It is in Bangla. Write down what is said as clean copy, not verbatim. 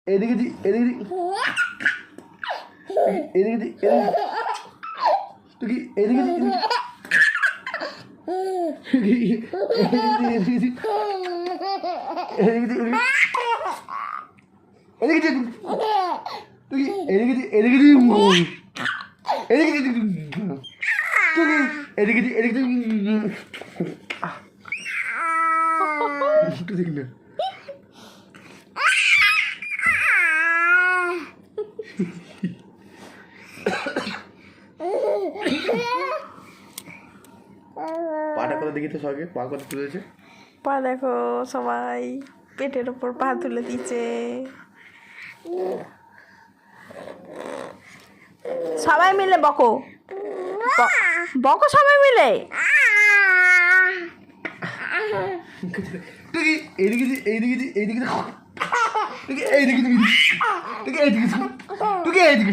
এদিকে দি এদিকে এদিকে দি তুই কি এদিকে দি পাটা কথা দেখি তো সবাইকে পা কথা তুলেছে পা দেখো সবাই পেটের ওপর পা তুলে দিচ্ছে সবাই মিলে বকো বকো সবাই মিলে তুই এইদিকে এইদিকে এইদিকে এইদিকে এইদিকে এইদিকে এইদিকে